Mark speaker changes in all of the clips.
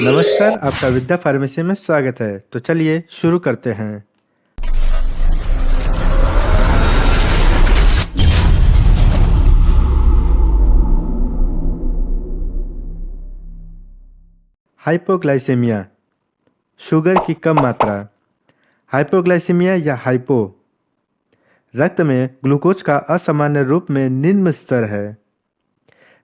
Speaker 1: नमस्कार, आपका विद्या फार्मेसी में स्वागत है। तो चलिए शुरू करते हैं। हाइपोग्लाइसेमिया, शुगर की कम मात्रा। हाइपोग्लाइसेमिया या हाइपो रक्त में ग्लूकोज का असामान्य रूप में निम्न स्तर है।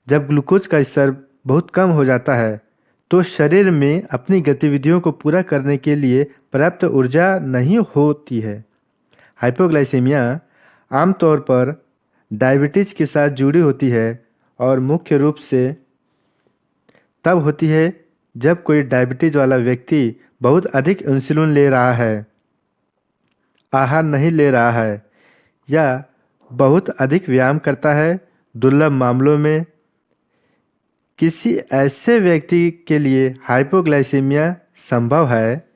Speaker 1: जब ग्लूकोज का स्तर बहुत कम हो जाता है तो शरीर में अपनी गतिविधियों को पूरा करने के लिए पर्याप्त ऊर्जा नहीं होती है। हाइपोग्लाइसेमिया आमतौर पर डायबिटीज के साथ जुड़ी होती है और मुख्य रूप से तब होती है जब कोई डायबिटीज वाला व्यक्ति बहुत अधिक इंसुलिन ले रहा है, आहार नहीं ले रहा है या बहुत अधिक व्यायाम करता है। दुर्लभ मामलों में किसी ऐसे व्यक्ति के लिए हाइपोग्लाइसेमिया संभव है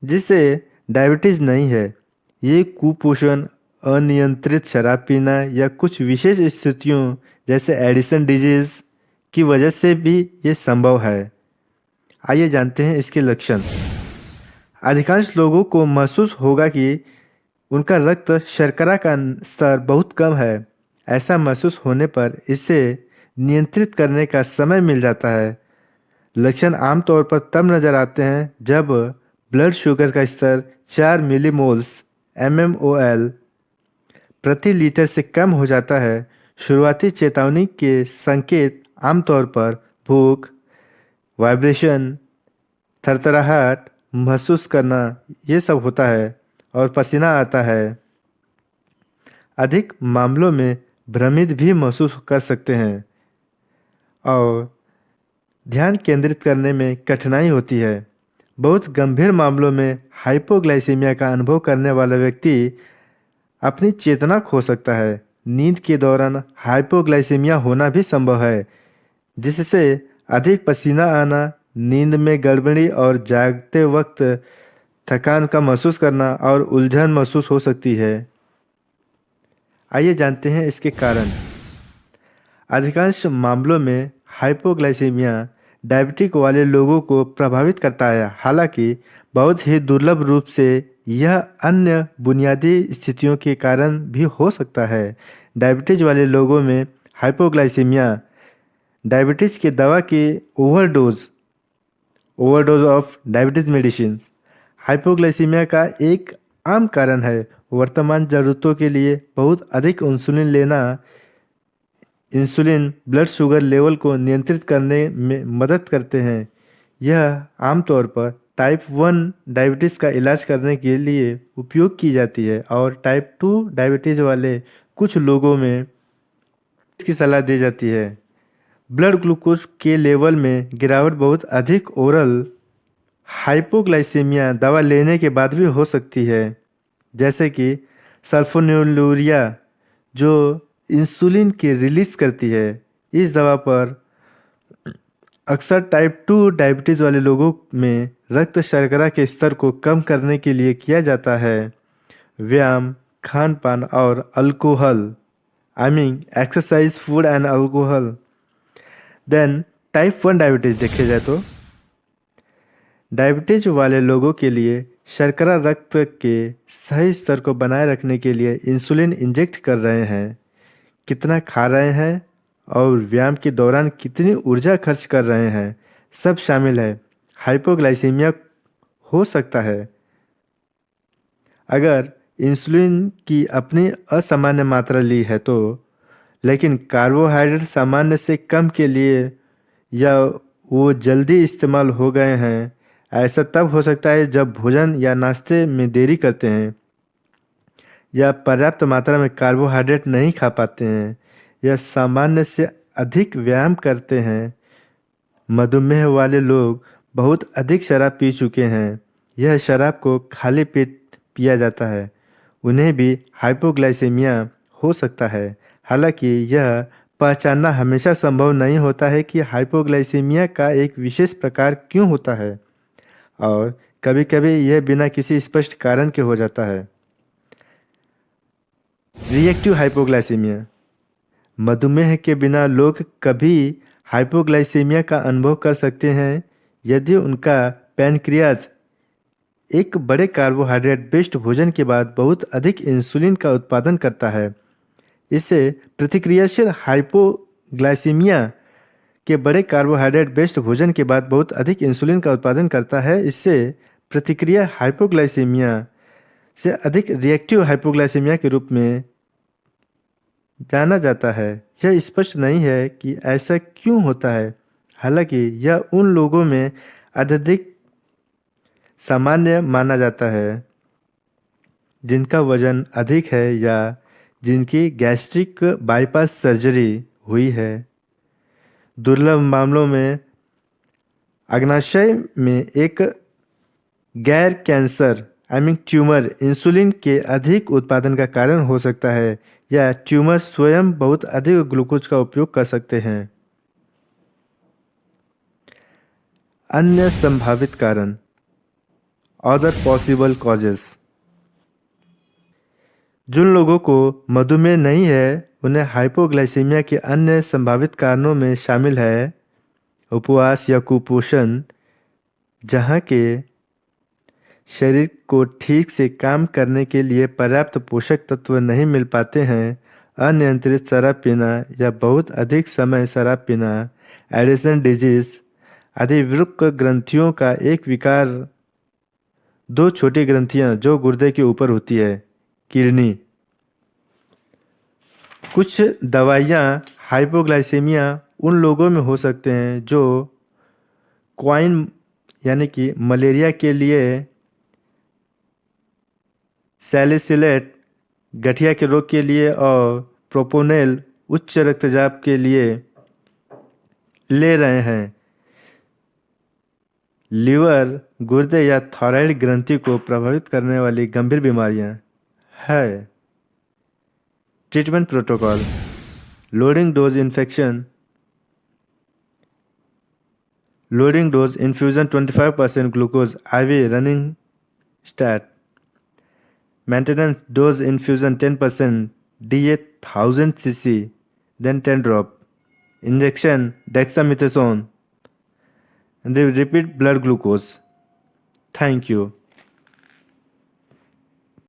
Speaker 1: जिसे डायबिटीज नहीं है। ये कुपोषण, अनियंत्रित शराब पीना या कुछ विशेष स्थितियों जैसे एडिसन डिजीज की वजह से भी ये संभव है। आइए जानते हैं इसके लक्षण। अधिकांश लोगों को महसूस होगा कि उनका रक्त शर्करा का स्तर बहुत कम है। ऐसा महसूस होने पर इसे नियंत्रित करने का समय मिल जाता है। लक्षण आमतौर पर तब नजर आते हैं जब ब्लड शुगर का स्तर 4 मिलीमोल्स mmol प्रति लीटर से कम हो जाता है। शुरुआती चेतावनी के संकेत आमतौर पर भूख, वाइब्रेशन, थरथराहट महसूस करना ये सब होता है और पसीना आता है। अधिक मामलों में भ्रमित भी महसूस कर सकते हैं और ध्यान केंद्रित करने में कठिनाई होती है। बहुत गंभीर मामलों में हाइपोग्लाइसेमिया का अनुभव करने वाला व्यक्ति अपनी चेतना खो सकता है। नींद के दौरान हाइपोग्लाइसेमिया होना भी संभव है, जिससे अधिक पसीना आना, नींद में गड़बड़ी और जागते वक्त थकान का महसूस करना और उलझन महसूस हो सकती है। आइए जानते हैं इसके कारण। अधिकांश मामलों में हाइपोग्लाइसेमिया डायबिटिक वाले लोगों को प्रभावित करता है। हालांकि बहुत ही दुर्लभ रूप से यह अन्य बुनियादी स्थितियों के कारण भी हो सकता है। डायबिटीज वाले लोगों में हाइपोग्लाइसेमिया डायबिटीज की दवा की overdose of diabetes medicine hypoglycaemia का एक आम कारण है। वर्तमान ज़रूरतों के लिए बहुत अधिक इंसुलिन लेना इंसुलिन ब्लड शुगर लेवल को नियंत्रित करने में मदद करते हैं। यह आमतौर पर टाइप 1 डायबिटीज़ का इलाज करने के लिए उपयोग की जाती है और टाइप 2 डायबिटीज़ वाले कुछ लोगों में इसकी सलाह दी जाती है। ब्लड ग्लूकोज के लेवल में गिरावट बहुत अधिक ओरल हाइपोग्लाइसेमिया दवा लेने के बाद भी हो सकती है, जैसे कि सल्फोनिलूरिया जो इंसुलिन की रिलीज करती है। इस दवा पर अक्सर टाइप 2 डायबिटीज़ वाले लोगों में रक्त शर्करा के स्तर को कम करने के लिए किया जाता है। व्यायाम, खान पान और alcohol, I mean exercise, food and alcohol. Then type 1 diabetes देखे जाए तो डायबिटीज वाले लोगों के लिए शर्करा रक्त के सही स्तर को बनाए रखने के लिए इंसुलिन इंजेक्ट कर रहे हैं, कितना खा रहे हैं और व्यायाम के दौरान कितनी ऊर्जा खर्च कर रहे हैं, सब शामिल है। हाइपोग्लाइसीमिया हो सकता है अगर इंसुलिन की अपनी असामान्य मात्रा ली है तो, लेकिन कार्बोहाइड्रेट सामान्य से कम के लिए या वो जल्दी इस्तेमाल हो गए हैं। ऐसा तब हो सकता है जब भोजन या नाश्ते में देरी करते हैं या पर्याप्त मात्रा में कार्बोहाइड्रेट नहीं खा पाते हैं या सामान्य से अधिक व्यायाम करते हैं। मधुमेह वाले लोग बहुत अधिक शराब पी चुके हैं, यह शराब को खाली पेट पिया जाता है, उन्हें भी हाइपोग्लाइसेमिया हो सकता है। हालांकि यह पहचानना हमेशा संभव नहीं होता है कि हाइपोग्लाइसेमिया का एक विशेष प्रकार क्यों होता है और कभी-कभी यह बिना किसी स्पष्ट कारण के हो जाता है। रिएक्टिव हाइपोग्लाइसेमिया, मधुमेह के बिना लोग कभी हाइपोग्लाइसेमिया का अनुभव कर सकते हैं। यदि उनका पैनक्रियाज एक बड़े कार्बोहाइड्रेट बेस्ड भोजन के बाद बहुत अधिक इंसुलिन का उत्पादन करता है। इससे प्रतिक्रियाशील हाइपोग्लाइसीमिया के बड़े कार्बोहाइड्रेट बेस्ड भोजन के बाद बहुत अधिक इंसुलिन का उत्पादन करता है। इससे प्रतिक्रिया हाइपोग्लाइसीमिया से अधिक रिएक्टिव हाइपोग्लाइसीमिया के रूप में जाना जाता है। यह स्पष्ट नहीं है कि ऐसा क्यों होता है, हालांकि यह उन लोगों में अत्यधिक सामान्य माना जाता है जिनका वजन अधिक है या जिनकी गैस्ट्रिक बाईपास सर्जरी हुई है। दुर्लभ मामलों में अग्नाशय में एक गैर कैंसर ट्यूमर इंसुलिन के अधिक उत्पादन का कारण हो सकता है, या ट्यूमर स्वयं बहुत अधिक ग्लूकोज का उपयोग कर सकते हैं। अन्य संभावित कारण, अदर पॉसिबल कॉजेस। जिन लोगों को मधुमेह नहीं है उन्हें हाइपोग्लाइसीमिया के अन्य संभावित कारणों में शामिल है उपवास या कुपोषण, जहाँ के शरीर को ठीक से काम करने के लिए पर्याप्त पोषक तत्व नहीं मिल पाते हैं, अनियंत्रित शराब पीना या बहुत अधिक समय शराब पीना, एडिसन डिजीज आदि वृक्क ग्रंथियों का एक विकार, दो छोटी ग्रंथियां जो गुर्दे के ऊपर होती है, किडनी। कुछ दवाइयाँ हाइपोग्लाइसेमिया उन लोगों में हो सकते हैं जो क्वाइन यानी कि मलेरिया के लिए सैलिसिलेट, गठिया के रोग के लिए और प्रोपोनेल उच्च रक्तचाप के लिए ले रहे हैं। लीवर, गुर्दे या थायराइड ग्रंथि को प्रभावित करने वाली गंभीर बीमारियां है। Treatment protocol, loading dose infusion 25% glucose IV running stat, maintenance dose infusion 10% DA 1000 cc, then 10 drop, injection dexamethasone, and the repeat blood glucose. Thank you.